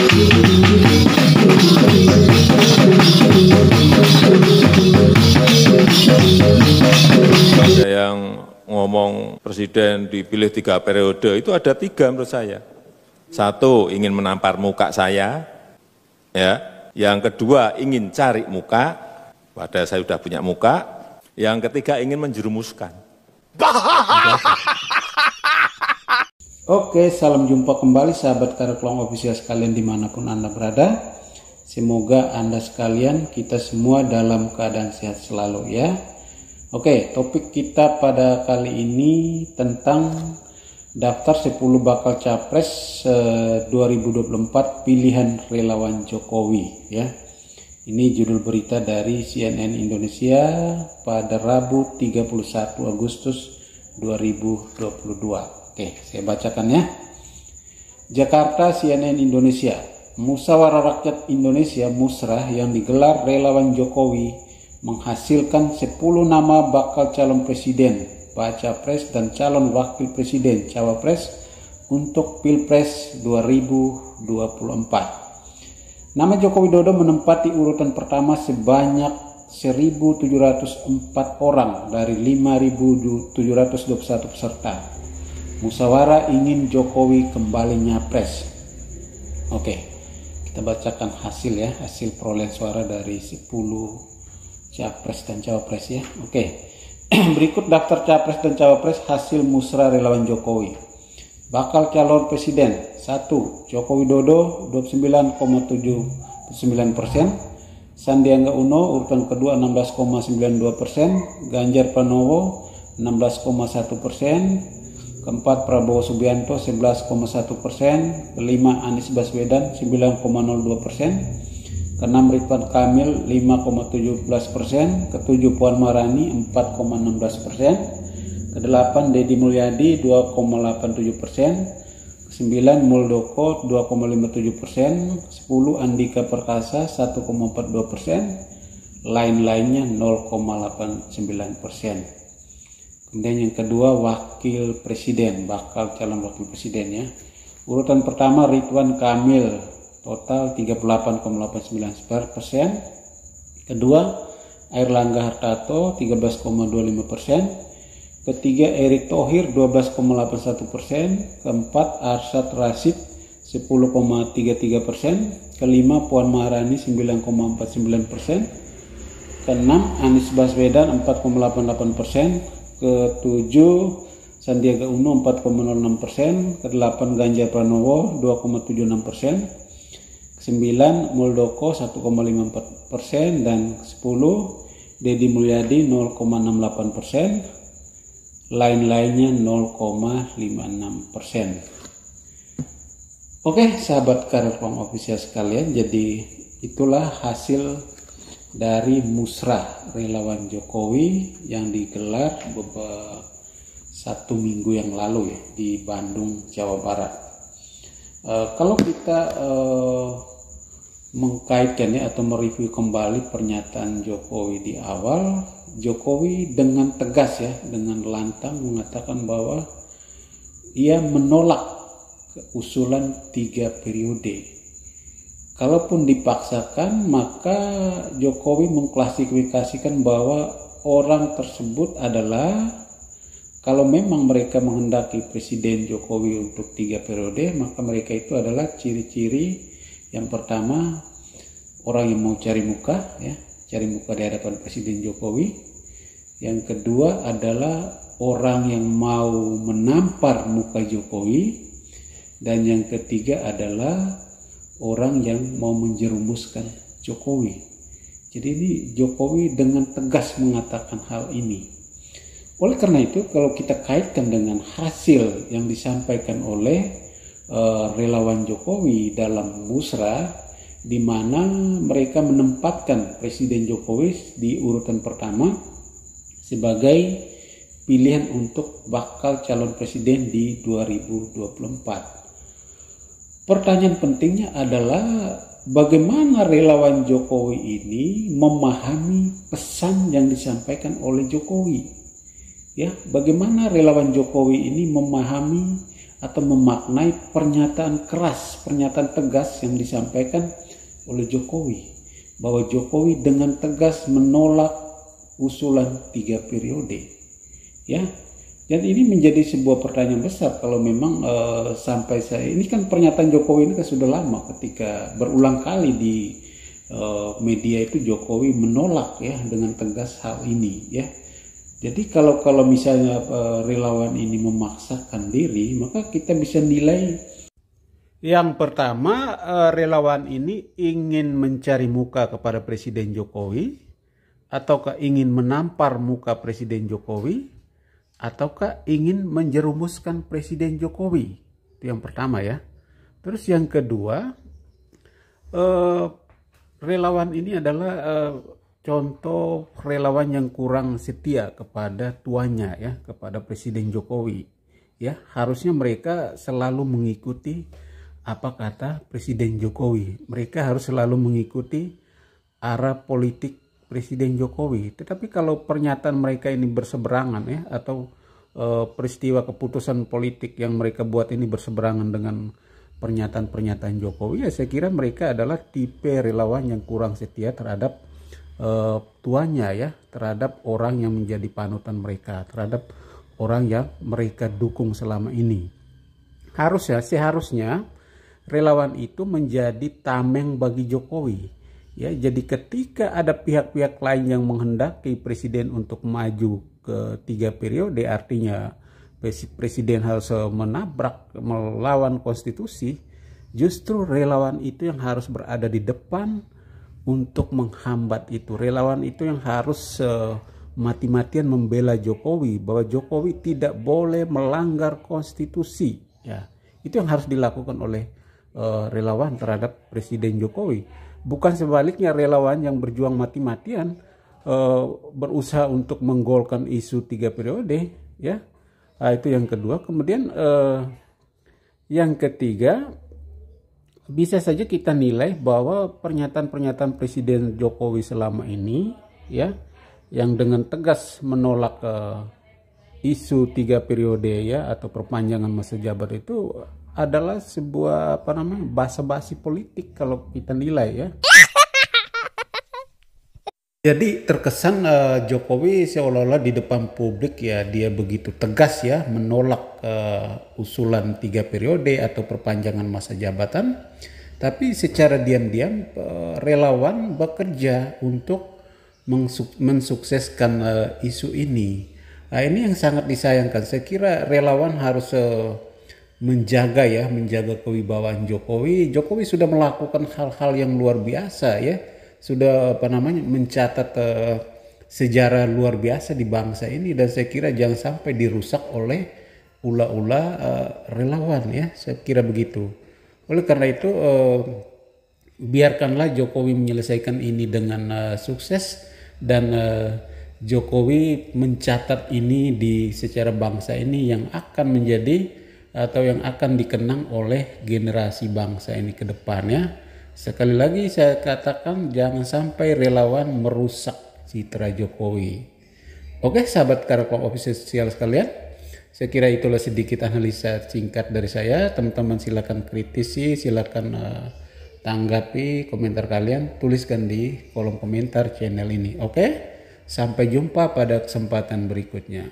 Ada yang ngomong presiden dipilih 3 periode, itu ada 3 menurut saya. 1, ingin menampar muka saya, ya. Yang kedua, ingin cari muka, padahal saya sudah punya muka. Yang ketiga, ingin menjerumuskan. Oke, salam jumpa kembali sahabat Kareklong Official sekalian dimanapun Anda berada. Semoga Anda sekalian, kita semua dalam keadaan sehat selalu ya. Oke, topik kita pada kali ini tentang daftar 10 bakal capres 2024 pilihan relawan Jokowi ya. Ini judul berita dari CNN Indonesia pada Rabu 31 Agustus 2022. Oke, saya bacakan ya. Jakarta, CNN Indonesia. Musyawarah Rakyat Indonesia Musrah yang digelar relawan Jokowi menghasilkan 10 nama bakal calon presiden, baca pres dan calon wakil presiden, cawapres untuk Pilpres 2024. Nama Joko Widodo menempati urutan pertama sebanyak 1.704 orang dari 5.721 peserta. Musyawarah ingin Jokowi kembali nyapres. Oke, kita bacakan hasil ya, hasil perolehan suara dari 10 capres dan cawapres ya. Oke. Berikut daftar capres dan cawapres hasil musrah relawan Jokowi. Bakal calon presiden 1. Joko Widodo 29,79%, Sandiaga Uno urutan kedua 16,92%, Ganjar Pranowo 16,1%, keempat Prabowo Subianto 11,1%, kelima Anies Baswedan 9,02%, keenam Ridwan Kamil 5,17%, ketujuh Puan Maharani 4,16%, kedelapan Deddy Mulyadi 2,87%, kesembilan Muldoko 2,57%, 10 Andika Perkasa 1,42%, lain-lainnya 0,89%. Kemudian yang kedua wakil presiden, bakal calon wakil presiden ya. Urutan pertama Ridwan Kamil total 38,89%. Kedua Airlangga Hartarto 13,25%. Ketiga Erick Thohir 12,81%. Keempat Arsyad Rashid 10,33%. Kelima Puan Maharani 9,49%. Keenam Anies Baswedan 4,88%. Ketujuh Sandiaga Uno 4,06%. Kedelapan Ganjar Pranowo 2,76%. 9 Muldoko 1,54% dan 10 Deddy Mulyadi 0,68%, lain-lainnya 0,56%. Oke sahabat Kareklong Official sekalian, jadi itulah hasil dari musrah relawan Jokowi yang digelar beberapa 1 minggu yang lalu ya di Bandung, Jawa Barat. Kalau kita mengkaitkan ya atau mereview kembali pernyataan Jokowi di awal, Jokowi dengan tegas ya, dengan lantang mengatakan bahwa ia menolak usulan 3 periode. Kalaupun dipaksakan, maka Jokowi mengklasifikasikan bahwa orang tersebut adalah, kalau memang mereka menghendaki Presiden Jokowi untuk 3 periode, maka mereka itu adalah ciri-ciri yang pertama orang yang mau cari muka ya, cari muka di hadapan Presiden Jokowi. Yang kedua adalah orang yang mau menampar muka Jokowi. Dan yang ketiga adalah orang yang mau menjerumuskan Jokowi. Jadi ini Jokowi dengan tegas mengatakan hal ini. Oleh karena itu, kalau kita kaitkan dengan hasil yang disampaikan oleh relawan Jokowi dalam musrah, di mana mereka menempatkan Presiden Jokowi di urutan pertama sebagai pilihan untuk bakal calon presiden di 2024. Pertanyaan pentingnya adalah bagaimana relawan Jokowi ini memahami pesan yang disampaikan oleh Jokowi. Ya, bagaimana relawan Jokowi ini memahami atau memaknai pernyataan keras, pernyataan tegas yang disampaikan oleh Jokowi, bahwa Jokowi dengan tegas menolak usulan 3 periode, ya. Dan ini menjadi sebuah pertanyaan besar kalau memang sampai saya ini kan pernyataan Jokowi ini kan sudah lama, ketika berulang kali di media itu Jokowi menolak ya dengan tegas hal ini, ya. Jadi kalau misalnya relawan ini memaksakan diri, maka kita bisa nilai. Yang pertama, relawan ini ingin mencari muka kepada Presiden Jokowi, ataukah ingin menampar muka Presiden Jokowi, ataukah ingin menjerumuskan Presiden Jokowi. Itu yang pertama ya. Terus yang kedua, relawan ini adalah contoh relawan yang kurang setia kepada tuannya ya, kepada Presiden Jokowi. Ya, harusnya mereka selalu mengikuti apa kata Presiden Jokowi. Mereka harus selalu mengikuti arah politik Presiden Jokowi. Tetapi kalau pernyataan mereka ini berseberangan ya, atau peristiwa keputusan politik yang mereka buat ini berseberangan dengan pernyataan-pernyataan Jokowi, ya saya kira mereka adalah tipe relawan yang kurang setia terhadap tuannya ya, terhadap orang yang menjadi panutan mereka, terhadap orang yang mereka dukung selama ini. Seharusnya relawan itu menjadi tameng bagi Jokowi ya. Jadi ketika ada pihak-pihak lain yang menghendaki presiden untuk maju ke 3 periode, artinya presiden harus menabrak, melawan konstitusi, justru relawan itu yang harus berada di depan untuk menghambat itu. Relawan itu yang harus mati-matian membela Jokowi, bahwa Jokowi tidak boleh melanggar konstitusi ya. Itu yang harus dilakukan oleh relawan terhadap Presiden Jokowi. Bukan sebaliknya, relawan yang berjuang mati-matian berusaha untuk menggolkan isu 3 periode ya. Nah, itu yang kedua. Kemudian yang ketiga, bisa saja kita nilai bahwa pernyataan-pernyataan Presiden Jokowi selama ini ya, yang dengan tegas menolak isu 3 periode ya, atau perpanjangan masa jabat, itu adalah sebuah basa-basi politik kalau kita nilai ya. Jadi terkesan Jokowi seolah-olah di depan publik ya dia begitu tegas ya menolak usulan 3 periode atau perpanjangan masa jabatan, tapi secara diam-diam relawan bekerja untuk mensukseskan isu ini. Nah, ini yang sangat disayangkan. Saya kira relawan harus menjaga kewibawaan Jokowi. Jokowi sudah melakukan hal-hal yang luar biasa ya. Sudah mencatat sejarah luar biasa di bangsa ini, dan saya kira jangan sampai dirusak oleh ulah-ulah relawan ya, saya kira begitu. Oleh karena itu biarkanlah Jokowi menyelesaikan ini dengan sukses, dan Jokowi mencatat ini secara bangsa ini yang akan menjadi atau yang akan dikenang oleh generasi bangsa ini ke depannya. Sekali lagi saya katakan, jangan sampai relawan merusak citra Jokowi. Oke sahabat Karakol Official sekalian, saya kira itulah sedikit analisa singkat dari saya. Teman-teman silakan kritisi, silakan tanggapi komentar kalian, tuliskan di kolom komentar channel ini. Oke, sampai jumpa pada kesempatan berikutnya.